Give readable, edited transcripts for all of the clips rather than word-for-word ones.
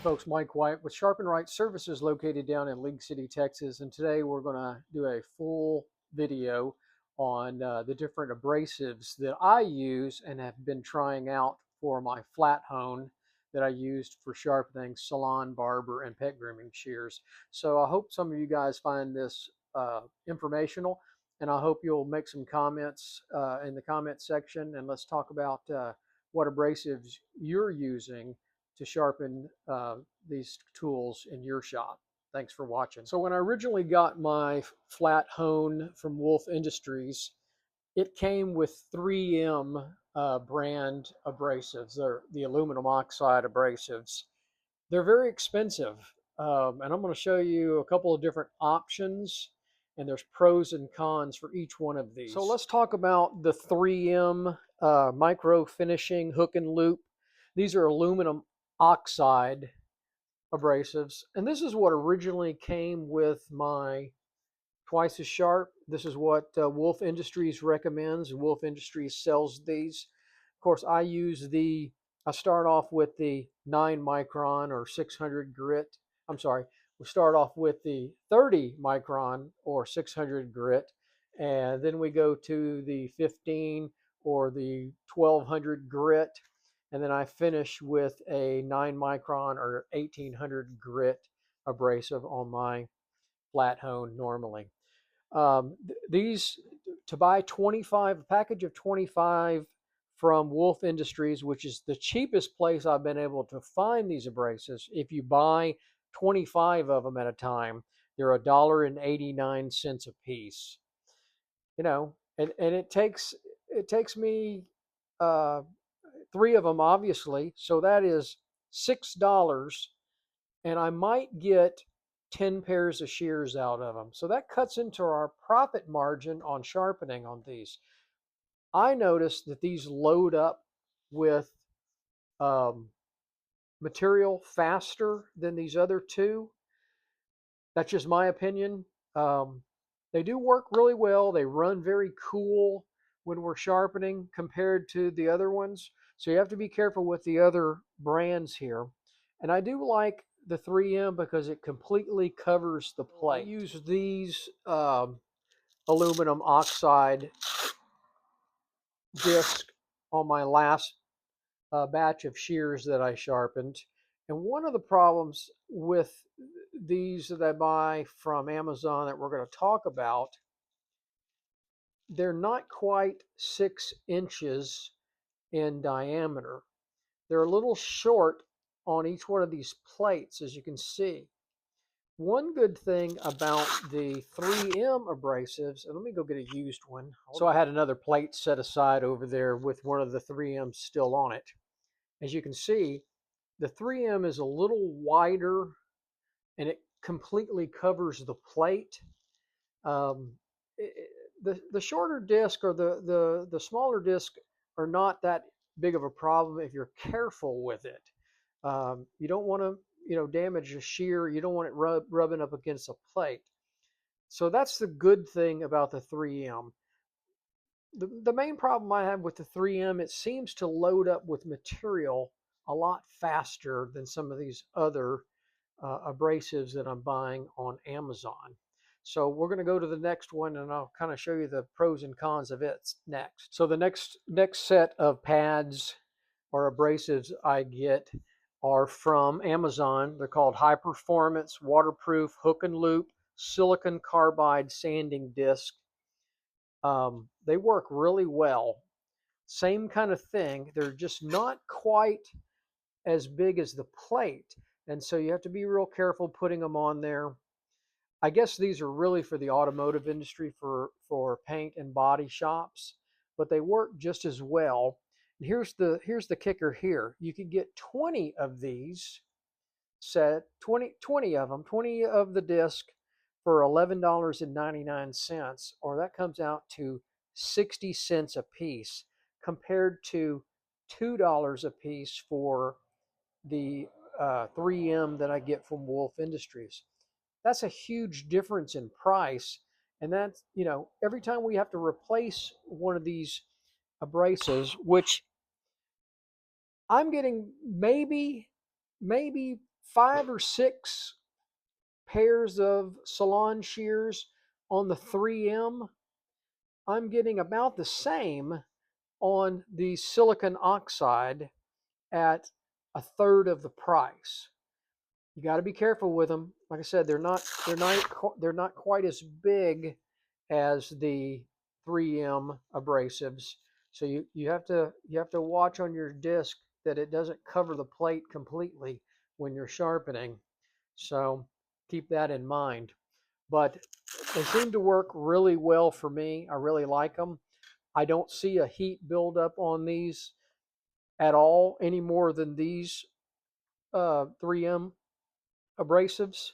Folks, Mike White with Sharpen Right Services located down in League City, Texas. And today we're going to do a full video on the different abrasives that I use and have been trying out for my flat hone that I used for sharpening salon, barber, and pet grooming shears. So I hope some of you guys find this informational, and I hope you'll make some comments in the comment section, and let's talk about what abrasives you're using to sharpen these tools in your shop. Thanks for watching. So when I originally got my flat hone from Wolf Industries, it came with 3M brand abrasives. They're the aluminum oxide abrasives. They're very expensive, and I'm going to show you a couple of different options, and there's pros and cons for each one of these. So let's talk about the 3M micro finishing hook and loop. These are aluminum oxide abrasives, and this is what originally came with my twice as sharp. This is what Wolf Industries recommends. Wolf Industries sells these. Of course, I start off with the 9 micron or 600 grit. I'm sorry, we start off with the 30 micron or 600 grit, and then we go to the 15 or the 1200 grit, and then I finish with a 9 micron or 1800 grit abrasive on my flat hone normally. These, to buy a package of 25 from Wolf Industries, which is the cheapest place I've been able to find these abrasives. If you buy 25 of them at a time, they're $1.89 a piece. You know, and it takes me 3 of them, obviously, so that is $6, and I might get 10 pairs of shears out of them. So that cuts into our profit margin on sharpening on these. I noticed that these load up with material faster than these other two. That's just my opinion. They do work really well. They run very cool when we're sharpening compared to the other ones. So you have to be careful with the other brands here. And I do like the 3M because it completely covers the plate. I use these aluminum oxide disc on my last batch of shears that I sharpened. And one of the problems with these that I buy from Amazon that we're going to talk about, they're not quite 6 inches in diameter. They're a little short on each one of these plates, as you can see. One good thing about the 3M abrasives, and let me go get a used one. So I had another plate set aside over there with one of the 3Ms still on it. As you can see, the 3M is a little wider and it completely covers the plate. The shorter disc or the smaller disc are not that big of a problem if you're careful with it. You don't want to damage a shear. You don't want it rubbing up against a plate. So that's the good thing about the 3M. The main problem I have with the 3M, it seems to load up with material a lot faster than some of these other abrasives that I'm buying on Amazon. So we're going to go to the next one, and I'll kind of show you the pros and cons of it next. So the next set of pads or abrasives I get are from Amazon. They're called High Performance Waterproof Hook and Loop Silicon Carbide Sanding Disc. They work really well. Same kind of thing. They're just not quite as big as the plate, and so you have to be real careful putting them on there. I guess these are really for the automotive industry, for paint and body shops, but they work just as well. And here's the kicker here. You could get 20 of these set, 20 of them, 20 of the disc for $11.99, or that comes out to 60 cents a piece compared to $2 a piece for the 3M that I get from Wolf Industries. That's a huge difference in price. And that's, every time we have to replace one of these abrasives, which I'm getting maybe 5 or 6 pairs of salon shears on the 3M, I'm getting about the same on the silicon oxide at a third of the price. You got to be careful with them. Like I said, they're not quite as big as the 3M abrasives. So you have to watch on your disc that it doesn't cover the plate completely when you're sharpening. So keep that in mind. But they seem to work really well for me. I really like them. I don't see a heat buildup on these at all any more than these 3M abrasives.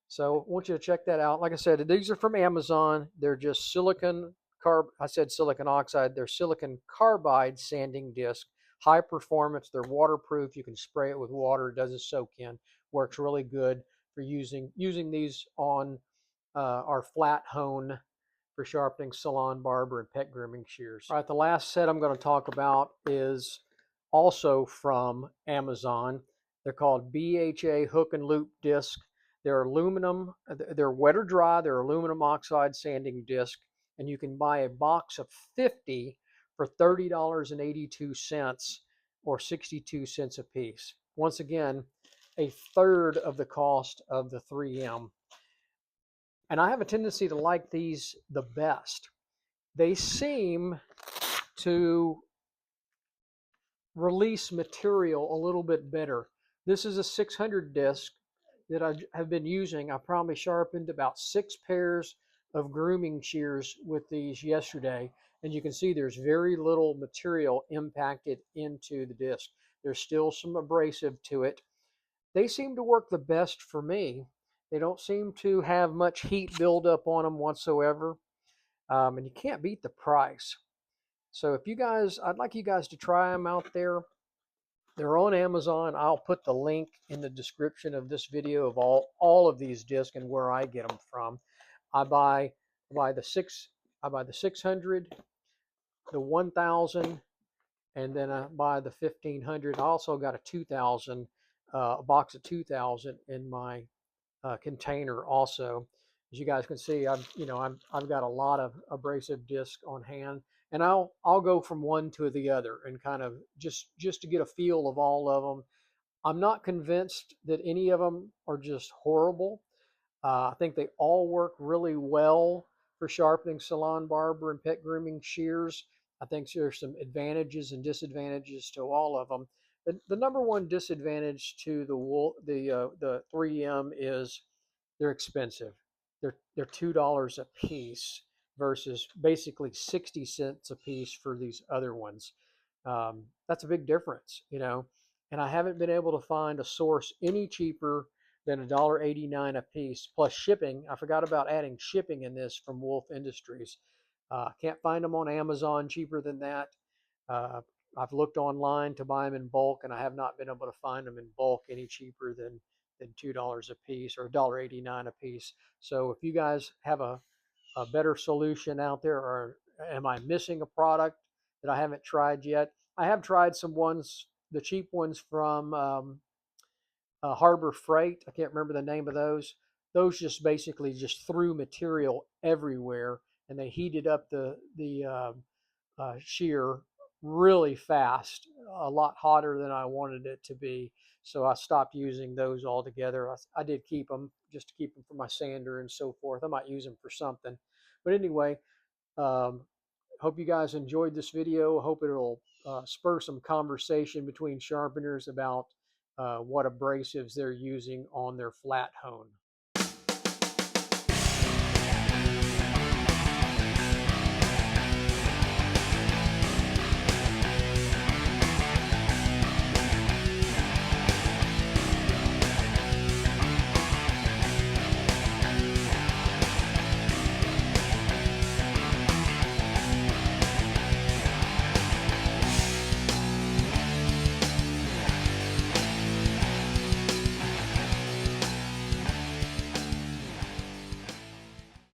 So I want you to check that out. Like I said, these are from Amazon. They're just I said silicon oxide. They're silicon carbide sanding disc, high performance. They're waterproof. You can spray it with water. It doesn't soak in. Works really good for using these on our flat hone for sharpening salon, barber, and pet grooming shears. All right, the last set I'm going to talk about is also from Amazon. They're called BHA hook and loop disc. They're aluminum, they're wet or dry, they're aluminum oxide sanding disc, and you can buy a box of 50 for $30.82 or 62 cents a piece. Once again, a third of the cost of the 3M. And I have a tendency to like these the best. They seem to release material a little bit better. This is a 600 disc that I have been using. I probably sharpened about 6 pairs of grooming shears with these yesterday, and you can see there's very little material impacted into the disc. There's still some abrasive to it. They seem to work the best for me. They don't seem to have much heat buildup on them whatsoever, and you can't beat the price. So if you guys, I'd like you guys to try them out there. They're on Amazon. I'll put the link in the description of this video of all of these discs and where I get them from. I buy the 600, the 1000, and then I buy the 1500. I also got a 2000, a box of 2000 in my container also. As you guys can see, I've got a lot of abrasive discs on hand, and I'll go from one to the other and kind of just to get a feel of all of them. I'm not convinced that any of them are just horrible. I think they all work really well for sharpening salon, barber, and pet grooming shears. I think there's some advantages and disadvantages to all of them. The number one disadvantage to the 3M is they're expensive. They're $2 a piece versus basically 60 cents a piece for these other ones. That's a big difference, you know. And I haven't been able to find a source any cheaper than $1.89 a piece plus shipping. I forgot about adding shipping in this from Wolf Industries. Can't find them on Amazon cheaper than that. Uh, I've looked online to buy them in bulk, and I have not been able to find them in bulk any cheaper than $2 a piece or $1.89 a piece. So if you guys have a better solution out there, or am I missing a product that I haven't tried yet? I have tried some ones, the cheap ones from Harbor Freight. I can't remember the name of those. Those just basically just threw material everywhere, and they heated up the shear really fast, a lot hotter than I wanted it to be. So I stopped using those altogether. I did keep them just to keep them for my sander and so forth. I might use them for something. But anyway, um, hope you guys enjoyed this video. Hope it'll spur some conversation between sharpeners about what abrasives they're using on their flat hone.